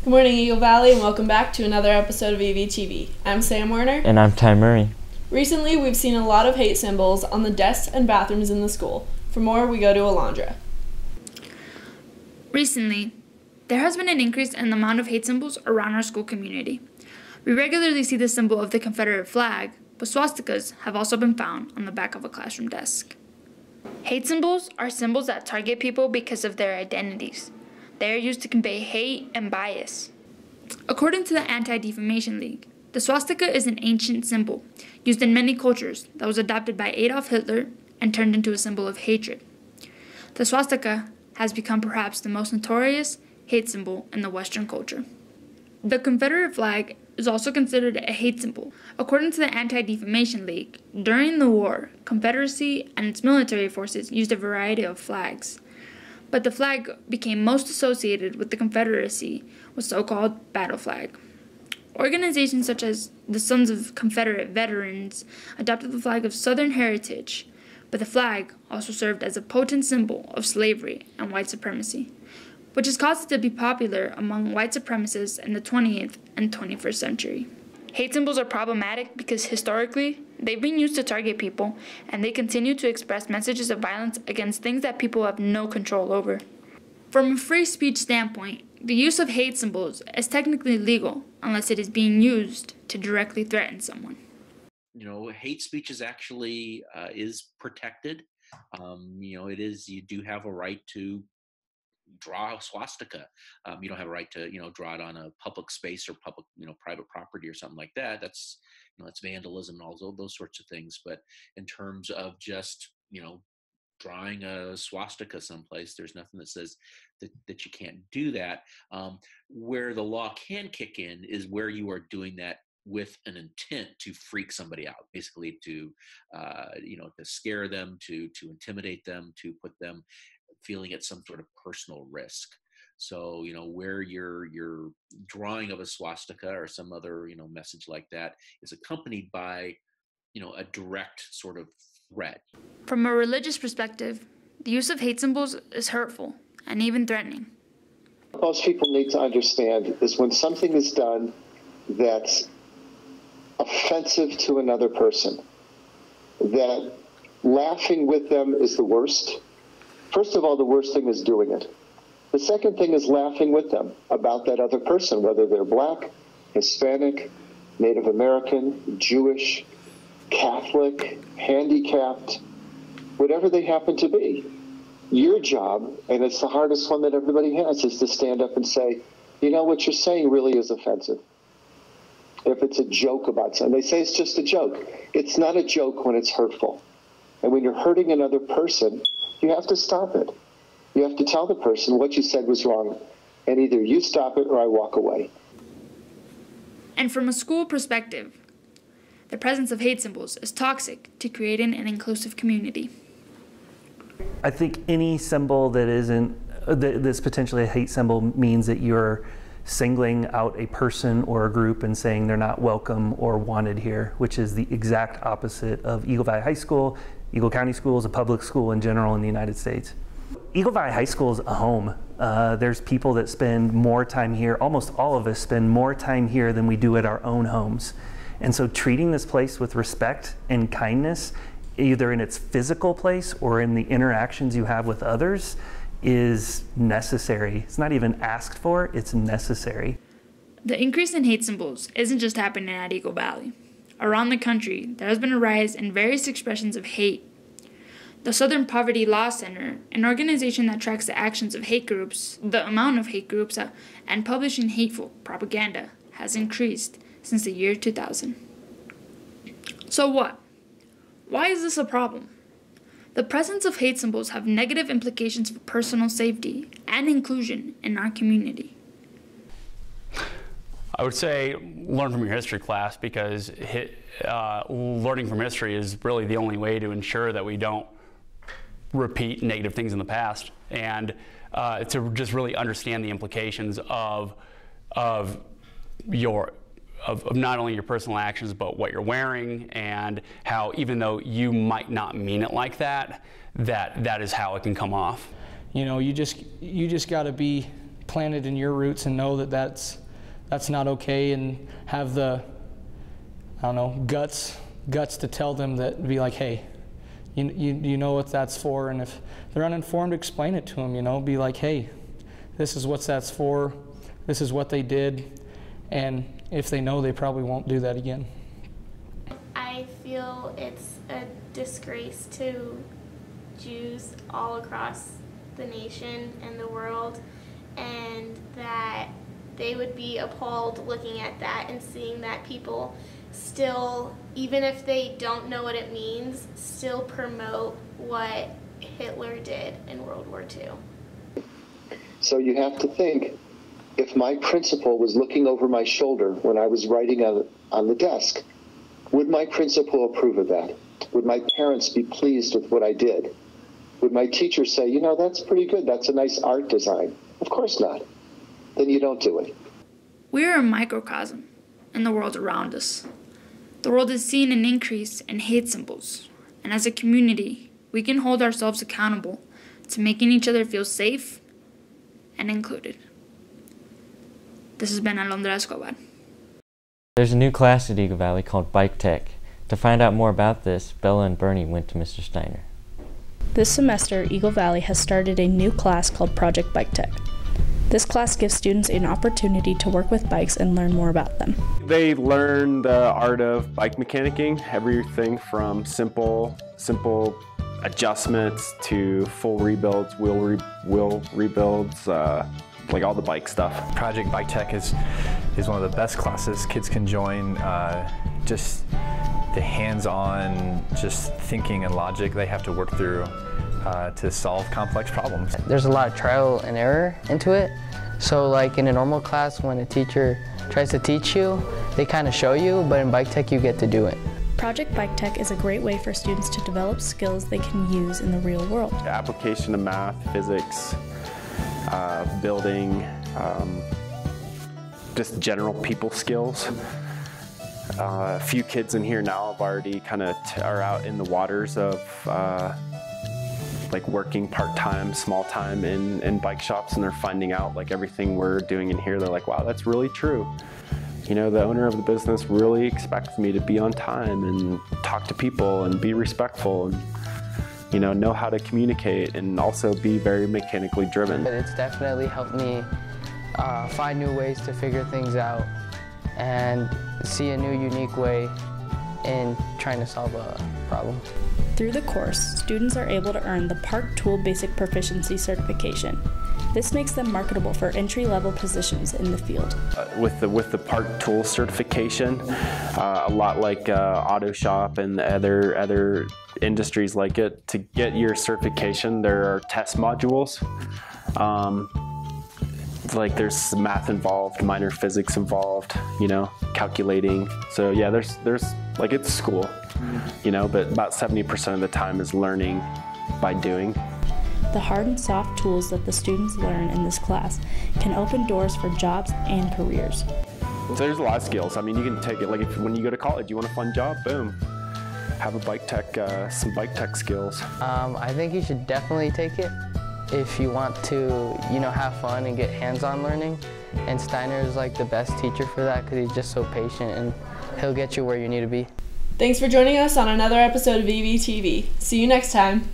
Good morning, Eagle Valley, and welcome back to another episode of EVTV. I'm Sam Werner. And I'm Ty Murray. Recently, we've seen a lot of hate symbols on the desks and bathrooms in the school. For more, we go to Alondra. Recently, there has been an increase in the amount of hate symbols around our school community. We regularly see the symbol of the Confederate Flag, but swastikas have also been found on the back of a classroom desk. Hate symbols are symbols that target people because of their identities. They are used to convey hate and bias. According to the Anti-Defamation League, the swastika is an ancient symbol used in many cultures that was adopted by Adolf Hitler and turned into a symbol of hatred. The swastika has become perhaps the most notorious hate symbol in the Western culture. The Confederate flag is also considered a hate symbol. According to the Anti-Defamation League, during the war, Confederacy and its military forces used a variety of flags. But the flag became most associated with the Confederacy was so-called battle flag. Organizations such as the Sons of Confederate Veterans adopted the flag of Southern heritage, but the flag also served as a potent symbol of slavery and white supremacy, which has caused it to be popular among white supremacists in the 20th and 21st century. Hate symbols are problematic because historically, they've been used to target people, and they continue to express messages of violence against things that people have no control over. From a free speech standpoint, the use of hate symbols is technically legal unless it is being used to directly threaten someone. You know, hate speech is actually is protected. You do have a right to draw a swastika. You don't have a right to, draw it on a public space or public, private property or something like that. That's, that's vandalism and all those sorts of things. But in terms of just, drawing a swastika someplace, there's nothing that says that you can't do that. Where the law can kick in is where you are doing that with an intent to freak somebody out, basically to scare them, to intimidate them, to put them feeling at some sort of personal risk. So, where your drawing of a swastika or some other, message like that is accompanied by, a direct sort of threat. From a religious perspective, the use of hate symbols is hurtful and even threatening. Most people need to understand is when something is done that's offensive to another person, that laughing with them is the worst. First of all, the worst thing is doing it. The second thing is laughing with them about that other person, whether they're black, Hispanic, Native American, Jewish, Catholic, handicapped, whatever they happen to be. Your job, and it's the hardest one that everybody has, is to stand up and say, what you're saying really is offensive. If it's a joke about something, they say it's just a joke. It's not a joke when it's hurtful. And when you're hurting another person, you have to stop it. You have to tell the person what you said was wrong, and either you stop it or I walk away. And from a school perspective, the presence of hate symbols is toxic to creating an inclusive community. I think any symbol that's potentially a hate symbol means that you're singling out a person or a group and saying they're not welcome or wanted here, which is the exact opposite of Eagle Valley High School. Eagle County School is a public school in general in the United States. Eagle Valley High School is a home. There's people that spend more time here. Almost all of us spend more time here than we do at our own homes. And so treating this place with respect and kindness, either in its physical place or in the interactions you have with others, is necessary. It's not even asked for, it's necessary. The increase in hate symbols isn't just happening at Eagle Valley. Around the country, there has been a rise in various expressions of hate. The Southern Poverty Law Center, an organization that tracks the actions of hate groups, the amount of hate groups, and publishing hateful propaganda, has increased since the year 2000. So what? Why is this a problem? The presence of hate symbols have negative implications for personal safety and inclusion in our community. I would say learn from your history class, because learning from history is really the only way to ensure that we don't repeat negative things in the past, and to just really understand the implications of not only your personal actions, but what you're wearing, and how even though you might not mean it like that, that is how it can come off. You just got to be planted in your roots and know that that's not okay, and have the, I don't know, guts to tell them that, be like, hey, you know what that's for, and if they're uninformed, explain it to them, you know, be like, hey, this is what that's for, this is what they did, and if they know, they probably won't do that again. I feel it's a disgrace to Jews all across the nation and the world, and that they would be appalled looking at that and seeing that people still, even if they don't know what it means, still promote what Hitler did in World War II. So you have to think, if my principal was looking over my shoulder when I was writing on the desk, would my principal approve of that? Would my parents be pleased with what I did? Would my teacher say, you know, that's pretty good, that's a nice art design? Of course not. Then you don't do it. We are a microcosm in the world around us. The world has seen an increase in hate symbols, and as a community, we can hold ourselves accountable to making each other feel safe and included. This has been Alondra Escobar. There's a new class at Eagle Valley called Bike Tech. To find out more about this, Bella and Bernie went to Mr. Steiner. This semester, Eagle Valley has started a new class called Project Bike Tech. This class gives students an opportunity to work with bikes and learn more about them. They learn the art of bike mechanicking, everything from simple adjustments to full rebuilds, wheel rebuilds, like all the bike stuff. Project Bike Tech is one of the best classes kids can join. Just the hands-on, just thinking and logic they have to work through to solve complex problems. There's a lot of trial and error into it. So like in a normal class, when a teacher tries to teach you, they kind of show you, but in Bike Tech you get to do it. Project Bike Tech is a great way for students to develop skills they can use in the real world. The application of math, physics, building, just general people skills. A few kids in here now have already kind of are out in the waters of like working part-time, small-time in bike shops, and they're finding out like everything we're doing in here, they're like, wow, that's really true. You know, the owner of the business really expects me to be on time and talk to people and be respectful and, you know how to communicate and also be very mechanically driven. But it's definitely helped me find new ways to figure things out and see a new, unique way in trying to solve a problem. Through the course, students are able to earn the Park Tool Basic Proficiency Certification. This makes them marketable for entry-level positions in the field. With the Park Tool certification, a lot like auto shop and other industries like it, to get your certification, there are test modules. Like there's math involved, minor physics involved, you know, calculating. So yeah, there's like it's school, you know, but about 70% of the time is learning by doing. The hard and soft tools that the students learn in this class can open doors for jobs and careers. So there's a lot of skills. I mean, you can take it like when you go to college, you want a fun job, boom. Have a bike tech, some bike tech skills. I think you should definitely take it if you want to, you know, have fun and get hands-on learning. And Steiner is like the best teacher for that because he's just so patient and he'll get you where you need to be. Thanks for joining us on another episode of EVTV. See you next time.